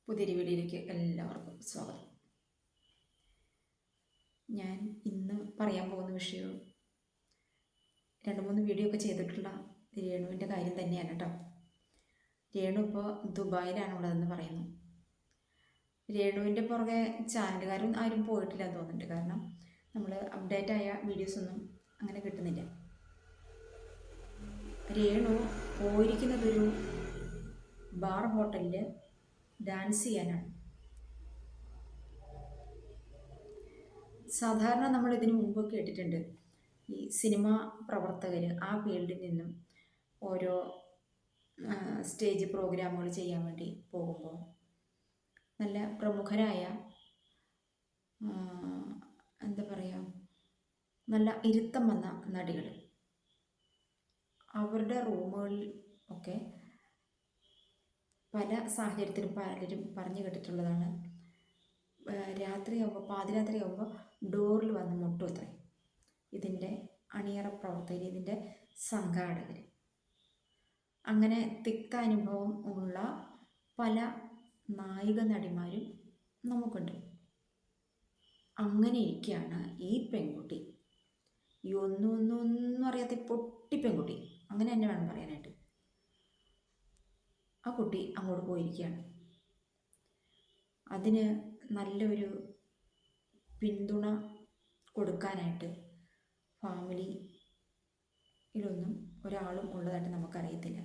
പുതിയൊരു വീഡിയോയിലേക്ക് എല്ലാവർക്കും സ്വാഗതം. ഞാൻ ഇന്ന് പറയാൻ പോകുന്ന വിഷയം 2-3 വീഡിയോ ഒക്കെ ചെയ്തിട്ടുള്ള രേണുവിൻ്റെ കാര്യം തന്നെയാണ് കേട്ടോ. രേണു ഇപ്പോൾ ദുബായിലാണുള്ളതെന്ന് പറയുന്നു. രേണുവിൻ്റെ പുറകെ ചാനലുകാരും ആരും പോയിട്ടില്ല എന്ന് തോന്നുന്നുണ്ട്. കാരണം നമ്മൾ അപ്ഡേറ്റ് ആയ വീഡിയോസൊന്നും അങ്ങനെ കിട്ടുന്നില്ല. രേണു പോയിരിക്കുന്നതൊരു ബാർ ഹോട്ടലിൽ ഡാൻസ് ചെയ്യാനാണ്. സാധാരണ നമ്മൾ ഇതിനു മുമ്പ് കേട്ടിട്ടുണ്ട്, ഈ സിനിമാ പ്രവർത്തകർ ആ ഫീൽഡിൽ നിന്നും ഓരോ സ്റ്റേജ് പ്രോഗ്രാമുകൾ ചെയ്യാൻ വേണ്ടി പോകുമ്പോൾ നല്ല പ്രമുഖരായ എന്താ പറയുക, നല്ല ഇരുത്തം വന്ന നടികൾ അവരുടെ റൂമുകളിൽ ഒക്കെ പല സാഹചര്യത്തിലും പലരും പറഞ്ഞു കേട്ടിട്ടുള്ളതാണ്, രാത്രിയാകുമ്പോൾ പാതിരാത്രിയാകുമ്പോൾ ഡോറിൽ വന്ന് മുട്ടും അത്രേ ഇതിൻ്റെ അണിയറ പ്രവർത്തകർ, ഇതിൻ്റെ സംഘാടകർ. അങ്ങനെ തിക്താനുഭവം ഉള്ള പല നായിക നടിമാരും നമുക്കുണ്ട്. അങ്ങനെ ഇരിക്കുകയാണ് ഈ പെൺകുട്ടി, ഈ ഒന്നും അറിയാത്ത പൊട്ടി പെൺകുട്ടി, അങ്ങനെ തന്നെ വേണം പറയാനായിട്ട്. ആ കുട്ടി അങ്ങോട്ട് പോയിരിക്കുകയാണ്. അതിന് നല്ലൊരു പിന്തുണ കൊടുക്കാനായിട്ട് ഫാമിലിയിലൊന്നും ഒരാളും ഉള്ളതായിട്ട് നമുക്കറിയത്തില്ല.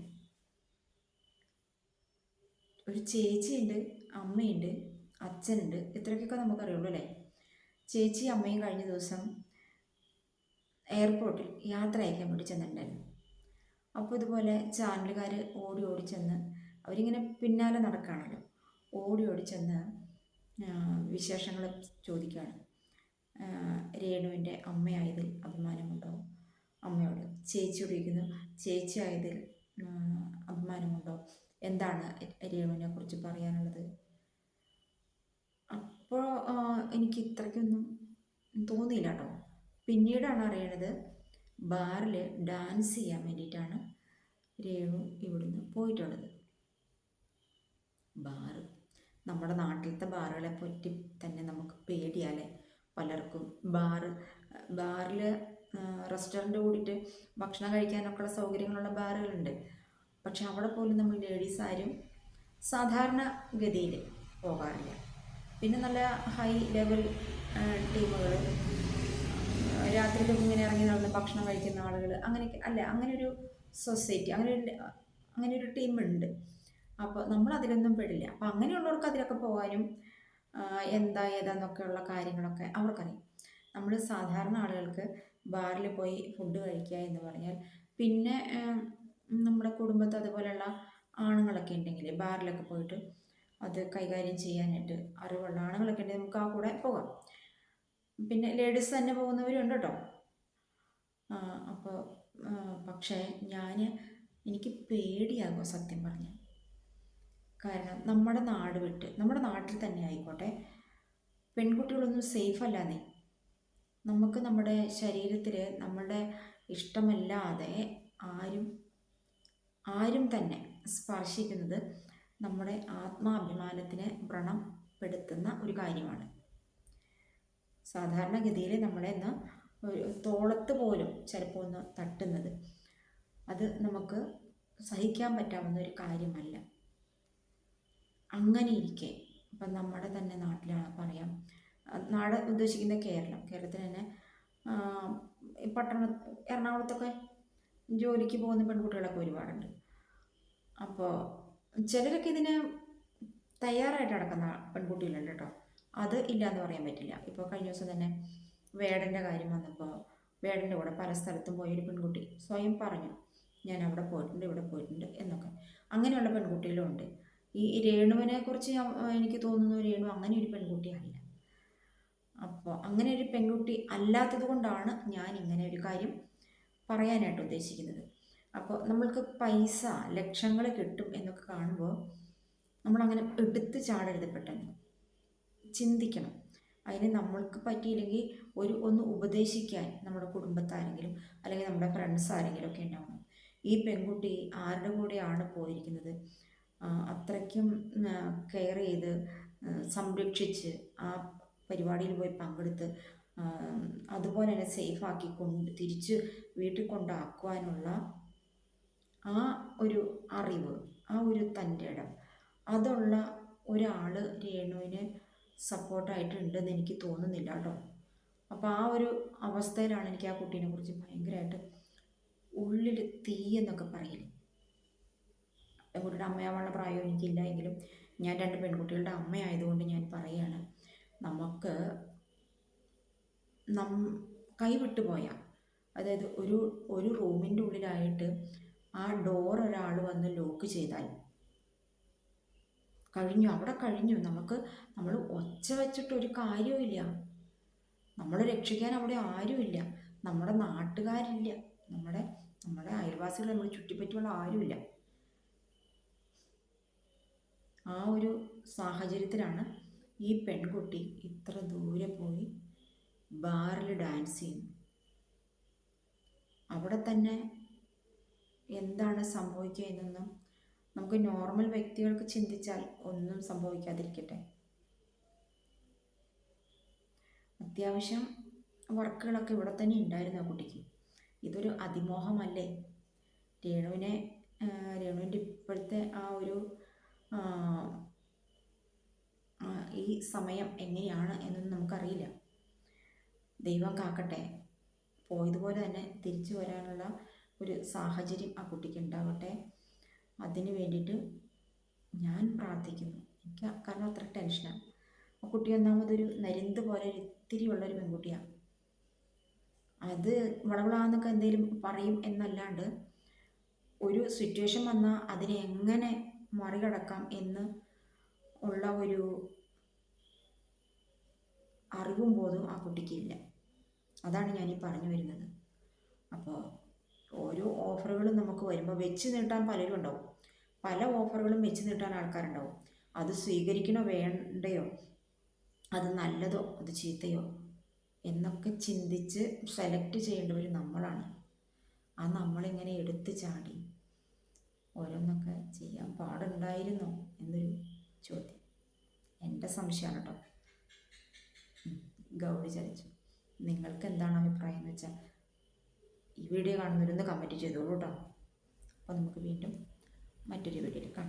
ഒരു ചേച്ചിയുണ്ട്, അമ്മയുണ്ട്, അച്ഛനുണ്ട്, ഇത്രയൊക്കെ നമുക്കറിയുള്ളൂ അല്ലേ. ചേച്ചി അമ്മയും കഴിഞ്ഞ ദിവസം എയർപോർട്ടിൽ യാത്ര അയക്കാൻ വേണ്ടി ചെന്നിട്ടുണ്ടായിരുന്നു. അപ്പോൾ ഇതുപോലെ ചാനലുകാർ ഓടി ചെന്ന്, അവരിങ്ങനെ പിന്നാലെ നടക്കുകയാണല്ലോ, ഓടി ചെന്ന് വിശേഷങ്ങൾ ചോദിക്കുകയാണ്. രേണുവിൻ്റെ അമ്മയായതിൽ അഭിമാനമുണ്ടോ? അമ്മയോട് ചേച്ചിയോട് ചോദിക്കുന്നു, ചേച്ചി ആയതിൽ അഭിമാനമുണ്ടോ? എന്താണ് രേണുവിനെ കുറിച്ച് പറയാനുള്ളത്? അപ്പോൾ എനിക്ക് ഇത്രയ്ക്കൊന്നും തോന്നിയില്ല കേട്ടോ. പിന്നീടാണ് അറിയണത്, ബാറിൽ ഡാൻസ് ചെയ്യാൻ വേണ്ടിയിട്ടാണ് രേണു ഇവിടുന്ന് പോയിട്ടുള്ളത്. ബാറ്, നമ്മുടെ നാട്ടിലത്തെ ബാറുകളെ പറ്റി തന്നെ നമുക്ക് പേടിയാലേ പലർക്കും. ബാറിൽ റെസ്റ്റോറൻറ്റ് കൂടിയിട്ട് ഭക്ഷണം കഴിക്കാനൊക്കെയുള്ള സൗകര്യങ്ങളുള്ള ബാറുകളുണ്ട്. പക്ഷെ അവിടെ പോലും നമ്മൾ ലേഡീസ് ആരും സാധാരണ ഗതിയിൽ പോകാറില്ല. പിന്നെ നല്ല ഹൈ ലെവൽ ടീമുകൾ, രാത്രിയിലൊക്കെ ഇങ്ങനെ ഇറങ്ങി നടന്ന് ഭക്ഷണം കഴിക്കുന്ന ആളുകൾ, അങ്ങനെയൊക്കെ അല്ല, അങ്ങനെയൊരു സൊസൈറ്റി, അങ്ങനെയൊരു ടീമുണ്ട്. അപ്പോൾ നമ്മൾ അതിലൊന്നും പെടില്ല. അപ്പോൾ അങ്ങനെയുള്ളവർക്ക് അതിലൊക്കെ പോകാനും എന്താ ഏതാന്നൊക്കെയുള്ള കാര്യങ്ങളൊക്കെ അവർക്കറിയാം. നമ്മൾ സാധാരണ ആളുകൾക്ക് ബാറിൽ പോയി ഫുഡ് കഴിക്കുക എന്ന് പറഞ്ഞാൽ, പിന്നെ നമ്മുടെ കുടുംബത്ത് അതുപോലെയുള്ള ആണുങ്ങളൊക്കെ ഉണ്ടെങ്കിൽ ബാറിലൊക്കെ പോയിട്ട് അത് കൈകാര്യം ചെയ്യാനായിട്ട് അറിവുള്ള ആണുങ്ങളൊക്കെ ഉണ്ടെങ്കിൽ നമുക്ക് ആ കൂടെ പോകാം. പിന്നെ ലേഡീസ് തന്നെ പോകുന്നവരുണ്ട് കേട്ടോ. അപ്പോൾ പക്ഷേ എനിക്ക് പേടിയാകും സത്യം പറഞ്ഞാൽ. കാരണം നമ്മുടെ നാട് വിട്ട്, നമ്മുടെ നാട്ടിൽ തന്നെ ആയിക്കോട്ടെ, പെൺകുട്ടികളൊന്നും സേഫ് അല്ലാന്നേ. നമുക്ക് നമ്മുടെ ശരീരത്തിൽ നമ്മളുടെ ഇഷ്ടമല്ലാതെ ആരും തന്നെ സ്പർശിക്കുന്നത് നമ്മുടെ ആത്മാഭിമാനത്തിനെ വ്രണപ്പെടുത്തുന്ന ഒരു കാര്യമാണ്. സാധാരണഗതിയിൽ നമ്മളെ ഒരു തോളത്ത് പോലും ചിലപ്പോൾ ഒന്ന് തട്ടുന്നത്, അത് നമുക്ക് സഹിക്കാൻ പറ്റാവുന്ന ഒരു കാര്യമല്ല. അങ്ങനെ ഇരിക്കെ ഇപ്പം നമ്മുടെ തന്നെ നാട്ടിലാണ്, പറയാം, നാട് ഉദ്ദേശിക്കുന്ന കേരളത്തിൽ തന്നെ എറണാകുളത്തൊക്കെ ജോലിക്ക് പോകുന്ന പെൺകുട്ടികളൊക്കെ ഒരുപാടുണ്ട്. അപ്പോൾ ചിലരൊക്കെ ഇതിന് തയ്യാറായിട്ട് നടക്കുന്ന പെൺകുട്ടികളുണ്ട് കേട്ടോ. അത് ഇല്ലയെന്ന് പറയാൻ പറ്റില്ല. ഇപ്പോൾ കഴിഞ്ഞ ദിവസം തന്നെ വേടൻ്റെ കാര്യം വന്നപ്പോൾ വേടൻ്റെ കൂടെ പല സ്ഥലത്തും പോയൊരു പെൺകുട്ടി സ്വയം പറഞ്ഞു, ഞാൻ അവിടെ പോയിട്ടുണ്ട്, ഇവിടെ പോയിട്ടുണ്ട് എന്നൊക്കെ. അങ്ങനെയുള്ള പെൺകുട്ടികളും ഉണ്ട്. ഈ രേണുവിനെ കുറിച്ച് എനിക്ക് തോന്നുന്നു, രേണു അങ്ങനെ ഒരു പെൺകുട്ടിയല്ല. അപ്പോൾ അങ്ങനെ ഒരു പെൺകുട്ടി അല്ലാത്തത് കൊണ്ടാണ് ഞാൻ ഇങ്ങനെ ഒരു കാര്യം പറയാനായിട്ട് ഉദ്ദേശിക്കുന്നത്. അപ്പോൾ നമ്മൾക്ക് പൈസ ലക്ഷങ്ങൾ കിട്ടും എന്നൊക്കെ കാണുമ്പോൾ നമ്മളങ്ങനെ എടുത്ത് ചാടരുത്, പെട്ടെന്ന് ചിന്തിക്കണം. അതിന് നമ്മൾക്ക് പറ്റിയില്ലെങ്കിൽ ഒന്ന് ഉപദേശിക്കാൻ നമ്മുടെ കുടുംബത്താരെങ്കിലും അല്ലെങ്കിൽ നമ്മുടെ ഫ്രണ്ട്സ് ആരെങ്കിലും ഒക്കെ ഉണ്ടാവണം. ഈ പെൺകുട്ടി ആരുടെ കൂടെയാണ് പോയിരിക്കുന്നത്, അത്രയ്ക്കും കെയർ ചെയ്ത് സംരക്ഷിച്ച് ആ പരിപാടിയിൽ പോയി പങ്കെടുത്ത് അതുപോലെ തന്നെ സേഫാക്കി തിരിച്ച് വീട്ടിൽ കൊണ്ടാക്കുവാനുള്ള ആ ഒരു അറിവ്, ആ ഒരു തൻ്റെ ഇടം അതുള്ള ഒരാൾ രേണുവിന് സപ്പോർട്ടായിട്ടുണ്ടെന്ന് എനിക്ക് തോന്നുന്നില്ല കേട്ടോ. അപ്പോൾ ആ ഒരു അവസ്ഥയിലാണ് എനിക്ക് ആ കുട്ടീനെ കുറിച്ച് ഭയങ്കരമായിട്ട് ഉള്ളിൽ തീ എന്നൊക്കെ പറയില്ലേ. പെൺകുട്ടിയുടെ അമ്മയാവാനുള്ള പ്രായം എനിക്കില്ല എങ്കിലും ഞാൻ 2 പെൺകുട്ടികളുടെ അമ്മയായതുകൊണ്ട് ഞാൻ പറയുകയാണ്, നമുക്ക് കൈവിട്ടു പോയാൽ, അതായത് ഒരു റൂമിൻ്റെ ഉള്ളിലായിട്ട് ആ ഡോർ ഒരാൾ വന്ന് ലോക്ക് ചെയ്താൽ കഴിഞ്ഞു, അവിടെ കഴിഞ്ഞു. നമ്മൾ ഒച്ച വെച്ചിട്ട് ഒരു കാര്യവുമില്ല. നമ്മളെ രക്ഷിക്കാൻ അവിടെ ആരുമില്ല, നമ്മുടെ നാട്ടുകാരില്ല, നമ്മുടെ അയൽവാസികൾ, നമ്മൾ ചുറ്റിപ്പറ്റിയുള്ള ആരുമില്ല. ആ ഒരു സാഹചര്യത്തിലാണ് ഈ പെൺകുട്ടി ഇത്ര ദൂരെ പോയി ബാറിൽ ഡാൻസ് ചെയ്യുന്നു. അവിടെ തന്നെ എന്താണ് സംഭവിക്കുക എന്നൊന്നും നമുക്ക് നോർമൽ വ്യക്തികൾക്ക് ചിന്തിച്ചാൽ ഒന്നും സംഭവിക്കാതിരിക്കട്ടെ. അത്യാവശ്യം വർക്കുകളൊക്കെ ഇവിടെ തന്നെ ഉണ്ടായിരുന്നു ആ കുട്ടിക്ക്. ഇതൊരു അതിമോഹമല്ലേ? രേണുവിൻ്റെ ഇപ്പോഴത്തെ ആ ഒരു ഈ സമയം എങ്ങനെയാണ് എന്നൊന്നും നമുക്കറിയില്ല. ദൈവം കാക്കട്ടെ. പോയതുപോലെ തന്നെ തിരിച്ചു വരാനുള്ള ഒരു സാഹചര്യം ആ കുട്ടിക്ക് ഉണ്ടാവട്ടെ. അതിന് വേണ്ടിയിട്ട് ഞാൻ പ്രാർത്ഥിക്കുന്നു. എനിക്ക് കാരണം അത്ര ടെൻഷനാണ്. ആ കുട്ടി ഒന്നാമതൊരു നരിന്ത് പോലെ ഇത്തിരി ഉള്ളൊരു പെൺകുട്ടിയാണ്. അത് വളവളാന്നൊക്കെ എന്തെങ്കിലും പറയും എന്നല്ലാണ്ട് ഒരു സിറ്റുവേഷൻ വന്നാൽ അതിനെ എങ്ങനെ മറികടക്കാം എന്ന് ഉള്ള ഒരു അറിവും ബോധവും ആ കുട്ടിക്കില്ല. അതാണ് ഞാനീ പറഞ്ഞു വരുന്നത്. അപ്പോൾ ഓരോ ഓഫറുകളും നമുക്ക് വരുമ്പോൾ വെച്ച് നീട്ടാൻ പലരും ഉണ്ടാവും. പല ഓഫറുകളും വെച്ച് നീട്ടാൻ ആൾക്കാരുണ്ടാവും. അത് സ്വീകരിക്കണോ വേണ്ടയോ, അത് നല്ലതോ അത് ചീത്തയോ എന്നൊക്കെ ചിന്തിച്ച് സെലക്ട് ചെയ്യേണ്ടവർ നമ്മളാണ്. ആ നമ്മളിങ്ങനെ എടുത്ത് ചാടി ഓരോന്നൊക്കെ ചെയ്യാൻ പാടുണ്ടായിരുന്നോ എന്നൊരു ചോദ്യം എൻ്റെ സംശയമാണ് കേട്ടോ. ഗൗരി ചലിച്ചു. നിങ്ങൾക്ക് എന്താണ് അഭിപ്രായം എന്ന് വെച്ചാൽ ഈ വീഡിയോ കാണുന്നവരൊന്ന് കമൻറ്റ് ചെയ്തോളൂ കേട്ടോ. അപ്പോൾ നമുക്ക് വീണ്ടും മറ്റൊരു വീഡിയോയിൽ കാണാം.